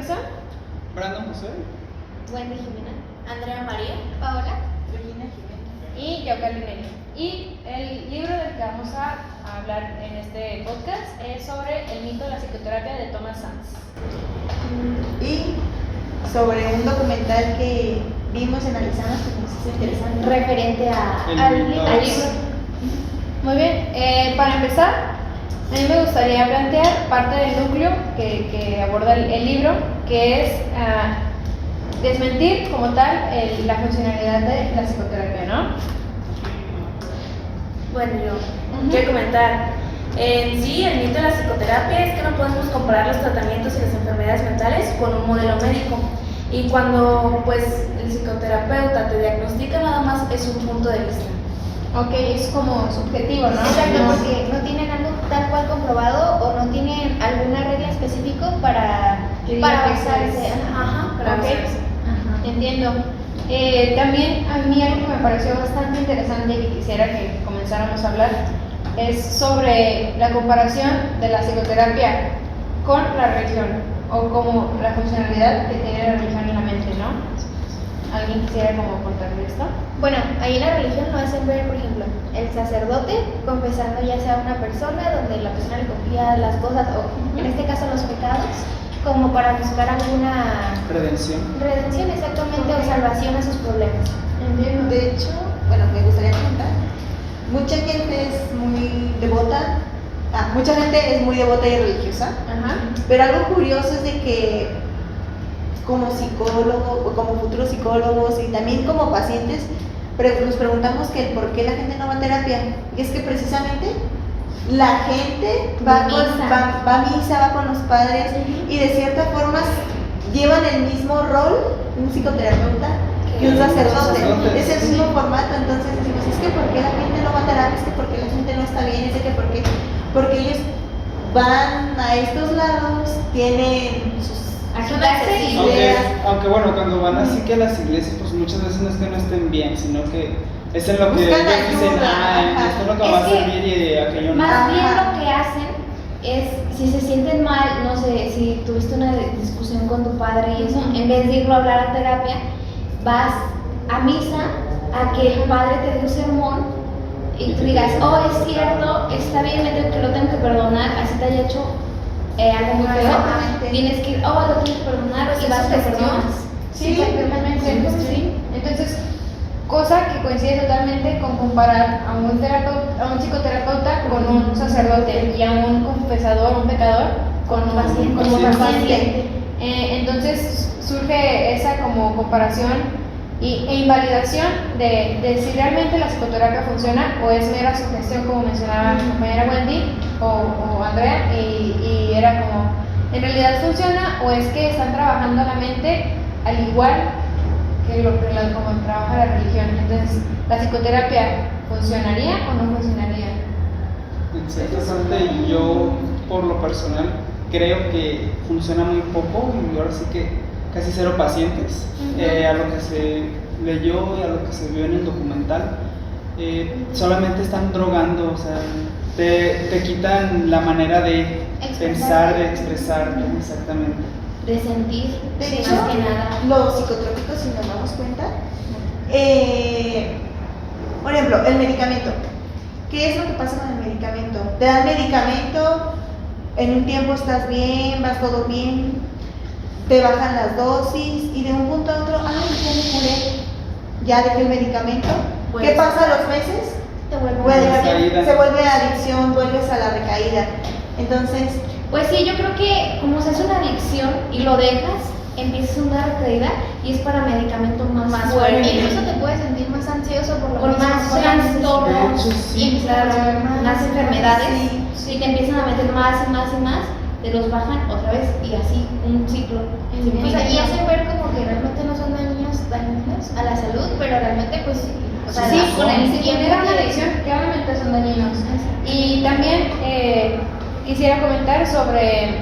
son? Brandon José. Wendy Jimena. Andrea María. Paola. Regina Jiménez. Y Yaucali Nelly. Y el libro del que vamos a hablar en este podcast es sobre el mito de la psicoterapia de Thomas Sands. Y sobre un documental que vimos y analizamos que nos hizo interesante. Referente al libro. Muy bien, para empezar, a mí me gustaría plantear parte del núcleo que aborda el libro, que es desmentir como tal la funcionalidad de la psicoterapia, ¿no? Bueno, yo quiero comentar. En sí, el mito de la psicoterapia es que no podemos comparar los tratamientos y las enfermedades mentales con un modelo médico. Y cuando pues el psicoterapeuta te diagnostica, nada más es un punto de vista. Ok, es como subjetivo, ¿no? Exacto, No. porque no tienen algo tal cual comprobado o no tienen alguna regla específica para basarse. Ajá, para Ok. basarse. Entiendo. También a mí algo que me pareció bastante interesante y que quisiera que comenzáramos a hablar es sobre la comparación de la psicoterapia con la religión o como la funcionalidad que tiene la religión en la mente, ¿no? ¿Alguien quisiera como contarle esto? Bueno, ahí la religión lo hacen ver, por ejemplo, el sacerdote confesando ya sea a una persona donde la persona le confía las cosas o en este caso los pecados como para buscar alguna Redención. redención exactamente o salvación a sus problemas. Entiendo. De hecho, bueno, me gustaría comentar, mucha gente es muy devota, mucha gente es muy devota y religiosa, Ajá. pero algo curioso es de que como psicólogo o como futuros psicólogos y también como pacientes nos preguntamos que el por qué la gente no va a terapia, y es que precisamente la gente va a misa, va con los padres y de cierta forma llevan el mismo rol un psicoterapeuta que un sacerdote. Es el mismo formato, entonces decimos, es que ¿por qué la gente no va a terapia? Es que ¿por qué la gente no está bien? Es que porque ellos van a estos lados, tienen sus ideas. Aunque bueno, cuando van así que a las iglesias, pues muchas veces no es que no estén bien, sino que es en lo que Buscan ellos dicen, ayuda, esto es lo que Es va a que servir y aquello no. Más bien lo que hacen es, si se sienten mal, no sé, si tuviste una discusión con tu padre y eso, en vez de irlo a hablar a terapia, vas a misa a que el padre te dé un sermón y tú digas, oh, es cierto, está bien, que lo tengo que perdonar, así te haya hecho algo muy feo, Exactamente. tienes que ir, oh, lo tengo que perdonar y vas a perdonas. Sí, exactamente. Sí. Entonces, cosa que coincide totalmente con comparar a un psicoterapeuta con un sacerdote y a un confesador, un pecador con un paciente. Como paciente. Entonces surge esa como comparación e invalidación de si realmente la psicoterapia funciona o es mera sugestión, como mencionaba mi compañera Wendy o Andrea, y era como, ¿en realidad funciona o es que están trabajando la mente al igual que como trabaja la religión? Entonces, ¿la psicoterapia funcionaría o no funcionaría? En cierta parte, yo por lo personal creo que funciona muy poco y ahora sí que casi cero pacientes. A lo que se leyó y a lo que se vio en el documental, solamente están drogando, o sea, te quitan la manera de pensar, de expresar, exactamente. De sentir, De sí, hecho, más que nada. los psicotrópicos, si nos damos cuenta, por ejemplo, el medicamento. ¿Qué es lo que pasa con el medicamento? Te dan medicamento, en un tiempo estás bien, vas todo bien, te bajan las dosis y de un punto a otro, ay, ya me curé, ya dejé el medicamento. Pues, ¿Qué pasa a los meses? Te vuelve Se vuelve adicción, vuelves a la recaída. Entonces, Pues sí, yo creo que como se hace una adicción y lo dejas, empiezas una recaída y es para medicamento más fuerte. Incluso te puedes sentir más ansioso por lo Con mismo, más con la necesidad. trastornos De hecho, sí. y empiezan a haber más enfermedades y te empiezan a meter más y más y más, te los bajan otra vez y así un ciclo. O sea, y hacen ver como que realmente no son dañinos a la salud, pero realmente pues o sea, Sí, con el si tiempo genera una que- adicción, claramente son dañinos. Y también quisiera comentar sobre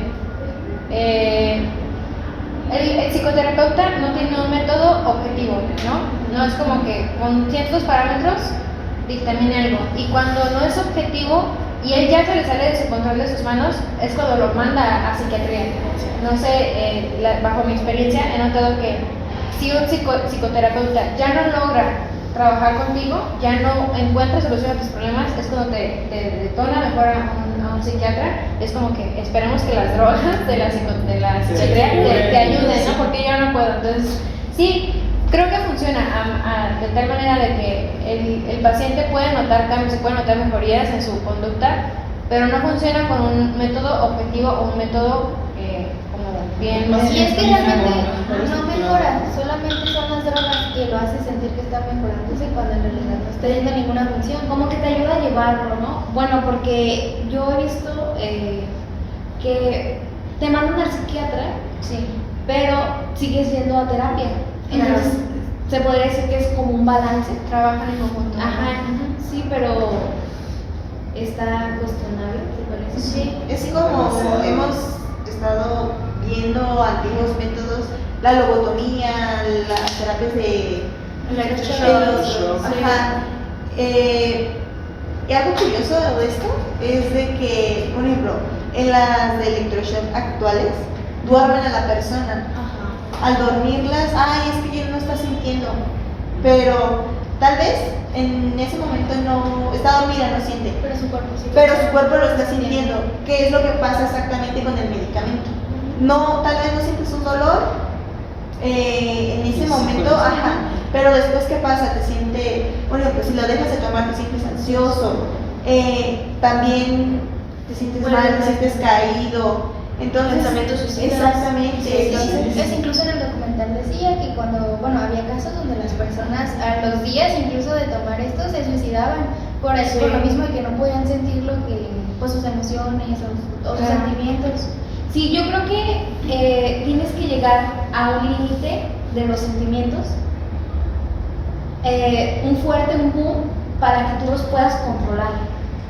el psicoterapeuta no tiene un método objetivo, ¿no? No es como que con ciertos parámetros dictamine algo. Y cuando no es objetivo, y él ya se le sale de su control de sus manos, es cuando lo manda a psiquiatría. No sé, bajo mi experiencia he notado que si un psicoterapeuta ya no logra trabajar contigo, ya no encuentra solución a tus problemas, es cuando te detona mejor a un psiquiatra. Es como que esperemos que las drogas de la psiquiatría te ayuden, ¿no? Porque yo no puedo. Entonces, sí, creo que funciona de tal manera de que el paciente puede notar cambios, se pueden notar mejorías en su conducta, pero no funciona con un método objetivo o un método como bien... Y es que realmente no mejora, solamente son las drogas que lo hace sentir que está mejorándose cuando en realidad no está teniendo ninguna función. Como que te ayuda a llevarlo, ¿no? Bueno, porque yo he visto que te mandan al psiquiatra, Sí. pero sigues yendo a terapia. Entonces, se podría decir que es como un balance. Trabajan en conjunto. Ajá, sí, pero está cuestionable, ¿te parece? Sí. Es como hemos estado viendo antiguos métodos, la lobotomía, las terapias de Electroshock. ajá. Y algo curioso de esto es de que, por ejemplo, en las de electroshock actuales, duermen a la persona. Al dormirlas, ay, es que ella no está sintiendo, pero tal vez en ese momento no está dormida, no siente, Pero su cuerpo sí. pero su cuerpo lo está sintiendo. ¿Qué es lo que pasa exactamente con el medicamento? No, tal vez no sientes un dolor en ese momento, ajá, pero después, ¿qué pasa? Te siente, bueno, pues si lo dejas de tomar te sientes ansioso, también te sientes mal, te sientes caído. Entonces, Pensamientos suicidas. exactamente. Es incluso en el documental decía que cuando, bueno, había casos donde las personas a los días incluso de tomar esto se suicidaban por lo mismo de que no podían sentir lo que, pues sus emociones o sus sentimientos. Sí, yo creo que tienes que llegar a un límite de los sentimientos, un fuerte, un boom, para que tú los puedas controlar.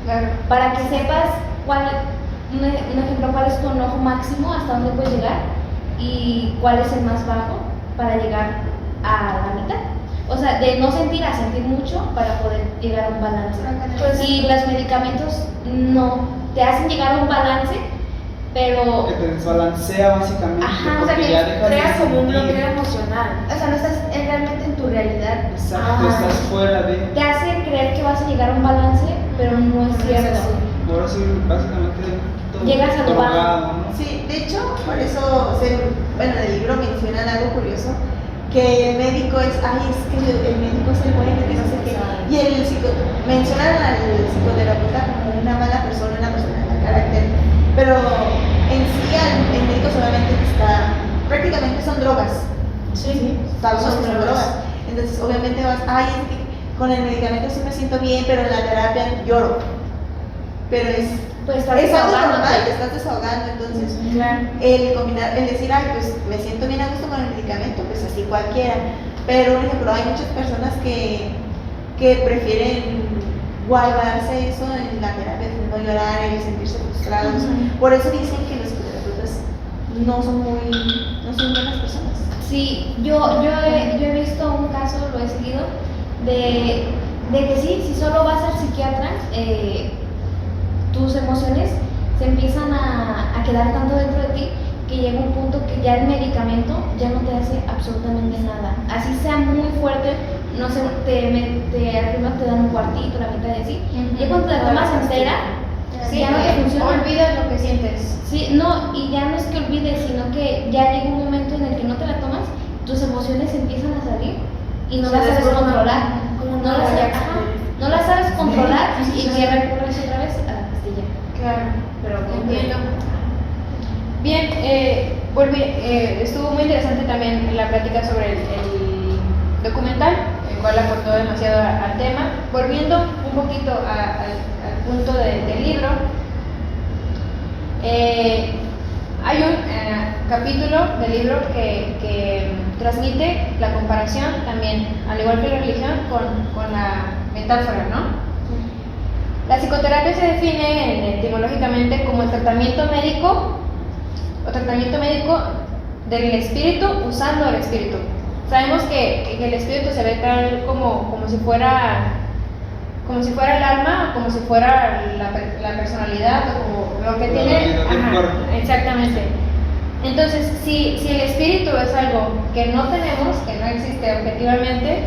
Claro. Para que sepas un ejemplo, cuál es tu enojo máximo, hasta dónde puedes llegar, y cuál es el más bajo para llegar a la mitad. O sea, de no sentir a sentir mucho para poder llegar a un balance. Y los medicamentos no te hacen llegar a un balance, pero Que te desbalancea básicamente, Ajá, O sea, porque que ya dejas creas de como un sentir. bloqueo emocional. O sea, no estás realmente en tu realidad. Exacto, estás fuera de... te hace creer que vas a llegar a un balance, pero no es cierto. Ahora sí, básicamente todo Llegas a tu drogado, ¿no? Sí, de hecho, por eso, bueno, en el libro mencionan algo curioso, que el médico es, ay, es que el médico es el bueno, que no sé qué. Y mencionan al psicoterapeuta como una mala persona, una persona de carácter, pero en sí el médico solamente prácticamente son drogas. Sí. Sabemos que son drogas. Entonces, obviamente vas, ay, es que con el medicamento sí me siento bien, pero en la terapia lloro. Pero Pues estás es algo desahogándote. normal, te estás desahogando, entonces Claro. el decir, ay, pues me siento bien a gusto con el medicamento, pues así cualquiera. Pero, por ejemplo, hay muchas personas que prefieren guardarse eso en la terapia, de no llorar, el sentirse frustrados. Por eso dicen que los psicoterapeutas no son buenas personas. Sí, yo he visto un caso, lo he seguido, de que sí, si solo vas al psiquiatra, tus emociones se empiezan a quedar tanto dentro de ti que llega un punto que ya el medicamento ya no te hace absolutamente nada. Así sea muy fuerte, no sé, primero te dan un cuartito, la mitad de así, y cuando te la tomas entera, Sí, ya no te funciona. olvidas lo que sientes. Sí, no, y ya no es que olvides, sino que ya llega un momento en el que no te la tomas, tus emociones empiezan a salir y no Se las sabes desbordan controlar. como No una las, olla. ajá, no las sabes controlar y que recurres otra vez a la pastilla. Claro. Pero Entiendo. Bien, estuvo muy interesante también la plática sobre el documental, el cual aportó demasiado al tema. Volviendo un poquito al punto del libro, hay un capítulo del libro que transmite la comparación también, al igual que la religión, con la metáfora, ¿no? La psicoterapia se define etimológicamente como el tratamiento médico del espíritu usando el espíritu. Sabemos que el espíritu se ve tal como si fuera como si fuera el alma, o como si fuera la personalidad, o como lo que La tiene. realidad del Ajá, cuerpo. exactamente. Entonces, si el espíritu es algo que no tenemos, que no existe objetivamente,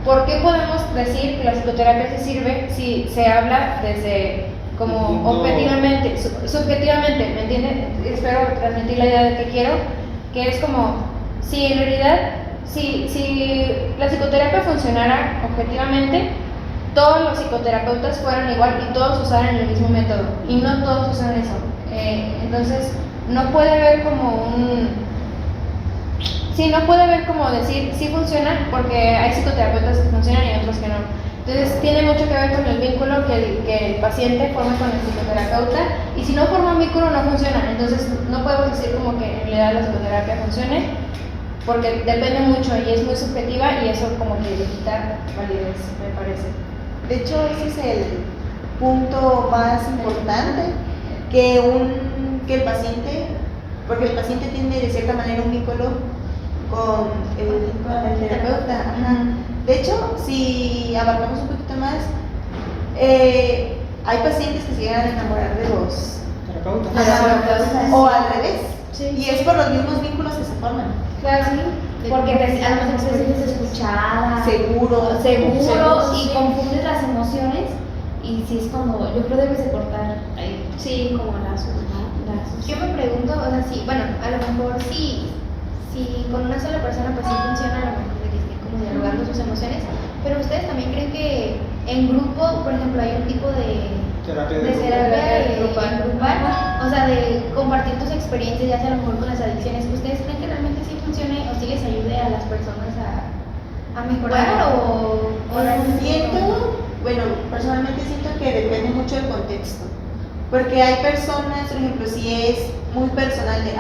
¿por qué podemos decir que la psicoterapia sí sirve si se habla desde como Entiendo. objetivamente, subjetivamente, ¿me entiendes? Espero transmitir la idea de que quiero, que es como, si en realidad, si la psicoterapia funcionara objetivamente, todos los psicoterapeutas fueran igual y todos usaran el mismo método, y no todos usan eso. Entonces, no puede haber como no puede haber como decir sí funciona, porque hay psicoterapeutas que funcionan y otros que no. Entonces tiene mucho que ver con el vínculo que el paciente forma con el psicoterapeuta, y si no forma un vínculo no funciona. Entonces no podemos decir como que en realidad la psicoterapia funcione, porque depende mucho y es muy subjetiva, y eso como que le quita validez, me parece. De hecho, ese es el punto más importante, que el paciente, porque el paciente tiene de cierta manera un vínculo con el terapeuta. Ajá. De hecho, si abarcamos un poquito más, hay pacientes que se llegan a enamorar de los Terapeuta. terapeutas, o al revés, Sí. y es por los mismos vínculos que se forman. Claro, Porque a lo mejor te sientes escuchada, Seguro. seguro y Sí. confundes las emociones, y sí es cuando yo creo debes de cortar ahí sí. como lazos. Yo me pregunto, o sea, sí, bueno, a lo mejor si con una sola persona pues sí funciona, a lo mejor de que estén como dialogando sus emociones, pero ustedes también creen que en grupo, por ejemplo, hay un tipo de Terapia de de grupo. terapia Grupal. grupal, o sea, de compartir tus experiencias, ya sea a lo mejor con las adicciones. ¿Ustedes creen que realmente sí funcione o sí les ayude a las personas a mejorar o Bueno, personalmente siento que depende mucho del contexto, porque hay personas, por ejemplo, si es muy personal de,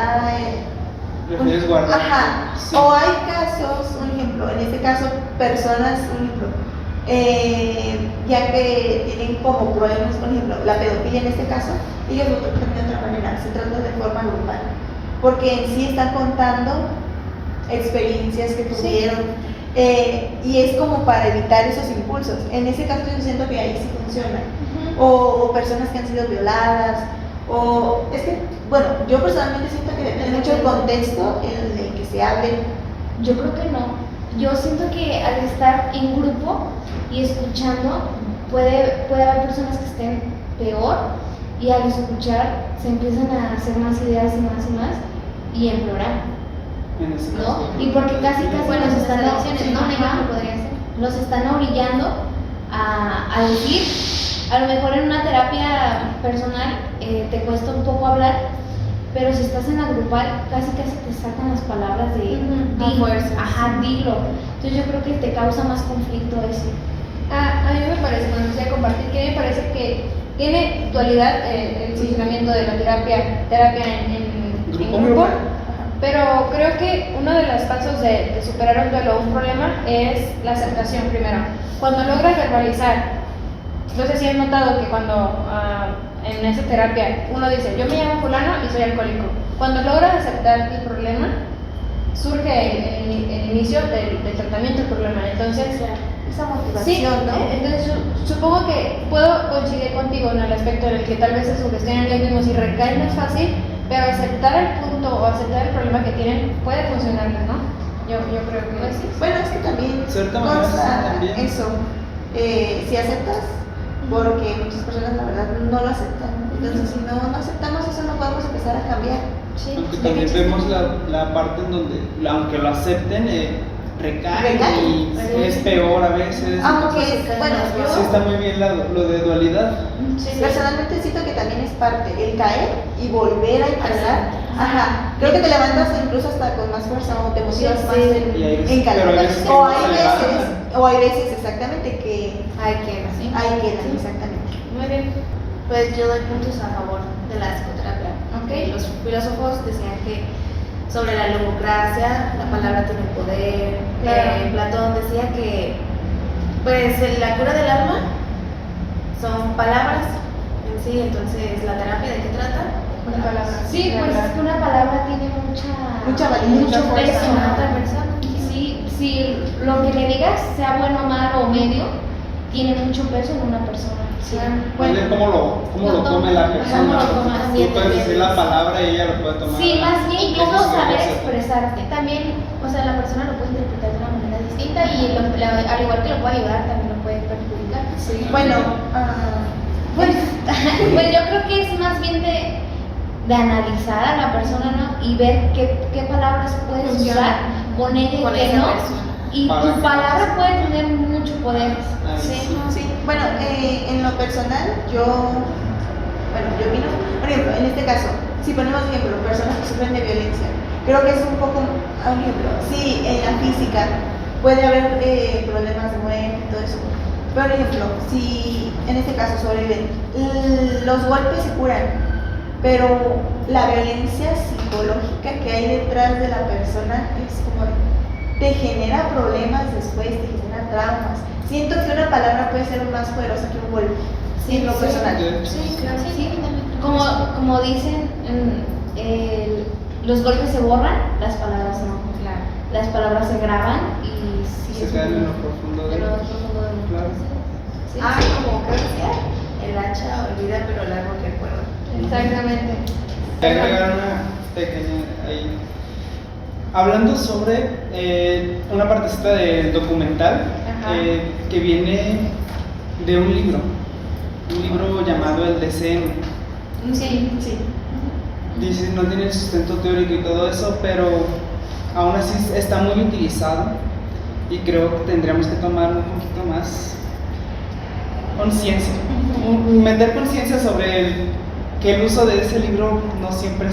Prefieres guardar. ajá, Sí. o hay casos, un ejemplo, en este caso, personas, un ejemplo, ya que tienen como problemas, por ejemplo, la pedofilia en este caso, ellos lo tratan de otra manera, se trata de forma grupal, porque en sí están contando experiencias que tuvieron, y es como para evitar esos impulsos. En ese caso yo siento que ahí sí funciona. O personas que han sido violadas, o es que, bueno, yo personalmente siento que depende mucho del contexto en el que se hable. Yo creo que no. Yo siento que al estar en grupo y escuchando, puede haber personas que estén peor, y al escuchar se empiezan a hacer más ideas y más y empeorar, En ese ¿no? caso. Y porque casi bueno, los sus están, adicciones, ¿no? Un ajá, ejemplo podría ser. los están orillando a decir, a lo mejor en una terapia personal te cuesta un poco hablar, pero si estás en la grupal casi te sacan las palabras de Ujú, a dilo, fuerza, ajá, dilo. Entonces yo creo que te causa más conflicto eso. A mí me parece, cuando decía compartir, que me parece que tiene dualidad el funcionamiento de la terapia en Grupo grupo, grupal. pero creo que uno de los pasos de superar un duelo o un problema es la aceptación primero. Cuando logras verbalizar, no sé si han notado que cuando en esa terapia uno dice, yo me llamo fulano y soy alcohólico, cuando logras aceptar el problema, surge el inicio del tratamiento del problema. Entonces, Esa sí, motivación, ¿no? entonces supongo que puedo coincidir contigo en el aspecto en el que tal vez se sugestionan ellos mismos y recaen más fácil, pero aceptar el punto o aceptar el problema que tienen puede funcionarles, ¿no? Yo creo que sí. Bueno, es que también Cierta manera, consta también. eso, si aceptas, porque muchas personas la verdad no lo aceptan. Entonces, si no aceptamos eso, no podemos empezar a cambiar. Aunque también vemos la parte en donde, aunque lo acepten, recaen y Recaen. es peor a veces. Aunque, bueno, Sí está muy bien lo de dualidad. personalmente siento que también es parte, el caer y volver a empezar. Ajá, creo que te levantas incluso hasta con más fuerza o te motivas Sí, más sí. Y hay veces- en pero hay veces que o no hay se veces, levantan. o hay veces exactamente que Hay que, ¿sí? ahí quedan, exactamente. Muy bien. Pues yo doy puntos a favor de la psicoterapia. Ok. Los filósofos decían que sobre la logocracia, la palabra tiene poder. Claro. Platón decía que pues la cura del alma son palabras en sí. Entonces, ¿la terapia de qué trata? Con palabras. Sí, pues es que una palabra tiene mucha validez, mucha mucho fuerza. peso en otra persona. Sí, si lo que le digas sea bueno, malo o medio, tiene mucho peso en una persona. Sí. Bueno, cómo lo tome la persona. Cómo lo toma, Tú puedes decir la palabra y ella lo puede tomar. Sí, más bien Eso cómo sí, saber eso. expresarte. También, o sea, la persona lo puede interpretar de una manera distinta y al igual que lo puede ayudar, también lo puede perjudicar. Sí. Bueno, Pues yo creo que es más bien de analizar a la persona, ¿no? Y ver qué palabras puedes Funciona. usar con ella y Con qué esa no. persona. Y Para tu que- palabra puede tener mucho poder. Ah, Sí. sí, bueno, en lo personal, yo opino, por ejemplo, en este caso, si ponemos ejemplo, personas que sufren de violencia, creo que es un poco, un ejemplo, sí, en la física puede haber problemas de muerte y todo eso. Por ejemplo, si en este caso sobreviven, los golpes se curan, pero la violencia psicológica que hay detrás de la persona es como te genera problemas después, te genera traumas. Siento que una palabra puede ser más poderosa que un golpe, Sí, en lo sí. personal. Sí, claro. Sí, totalmente. Como dicen, los golpes se borran, las palabras no. Claro. Las palabras se graban y sí Se es quedan muy- en lo profundo de en lo profundo de uno. Claro. Sí, Ah, sí. como que decía, el hacha olvida pero el árbol recuerda. Exactamente. Te agregar una pequeña ahí. Hablando sobre una partecita del documental Ajá. que viene de un libro llamado El DCM. Sí. Dice, no tiene sustento teórico y todo eso, pero aún así está muy utilizado y creo que tendríamos que tomar un poquito más conciencia, meter conciencia sobre que el uso de ese libro no siempre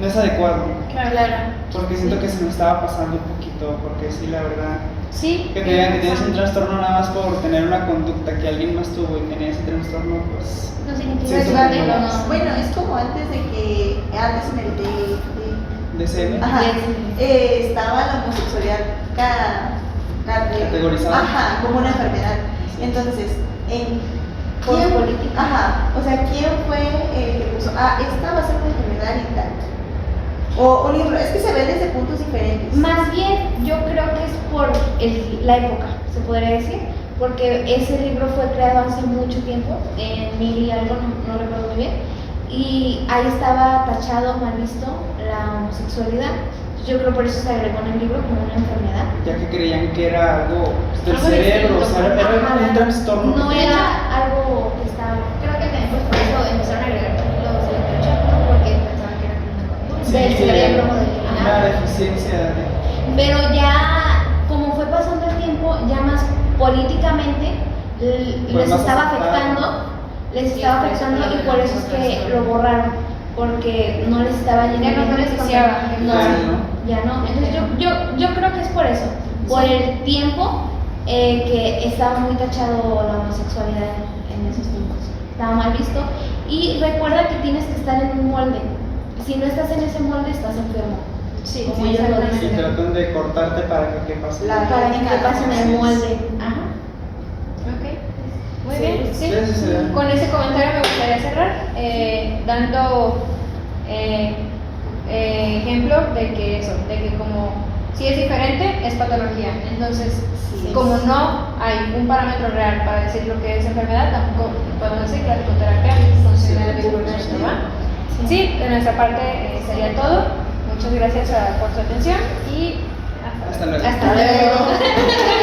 no es adecuado, Claro. porque siento que se me estaba pasando un poquito, porque sí, la verdad, Sí. que te digan que tienes un trastorno nada más por tener una conducta que alguien más tuvo y tenía ese trastorno, pues No sí, significa es que un vale, poco no. más. Bueno, es como antes en el DCM. ajá, Sí. estaba la homosexualidad Categorizada. ajá, como una enfermedad. Sí. Entonces, Por ¿quién- política. Ajá, o sea, ¿quién fue el que puso, esta va a ser una enfermedad y tal? O un libro, es que se ve desde puntos diferentes. Más bien, yo creo que es por la época, se podría decir, porque ese libro fue creado hace mucho tiempo, en 1000 y algo, no recuerdo muy bien, y ahí estaba tachado, mal visto, la homosexualidad. Yo creo por eso se agregó en el libro como una enfermedad. Ya que creían que era algo del Algo cerebro, o sea, distinto. era Ajá. un trastorno. No era algo que estaba... Creo que también pues por eso empezaron a agregar también los electrochoc, ¿no? Porque pensaban que era como una conducta. Sí, del sí, cerebro. una deficiencia de... Pero ya, como fue pasando el tiempo, ya más políticamente les más estaba aceptado. afectando y por eso es que lo borraron, porque no les estaba yendo Ya no bien. beneficiaba. No, Ya no. ya no. Entonces yo creo que es por eso, por el tiempo que estaba muy tachado la homosexualidad en esos tiempos. Estaba mal visto. Y recuerda que tienes que estar en un molde. Si no estás en ese molde, estás enfermo. Sí, Como ellos lo Y dicen. tratan de cortarte para que quepas. Para que te pasen el molde. Ajá. Ok. Muy bien. Sí. Sí, sí, sí. Con ese comentario me gustaría cerrar, dando ejemplo de que eso, de que como si es diferente, es patología. Entonces, como no hay un parámetro real para decir lo que es enfermedad, tampoco podemos decir que la psicoterapia funciona de ninguna forma. Sí, de nuestra parte sería todo. Muchas gracias por su atención y Hasta luego. Hasta luego.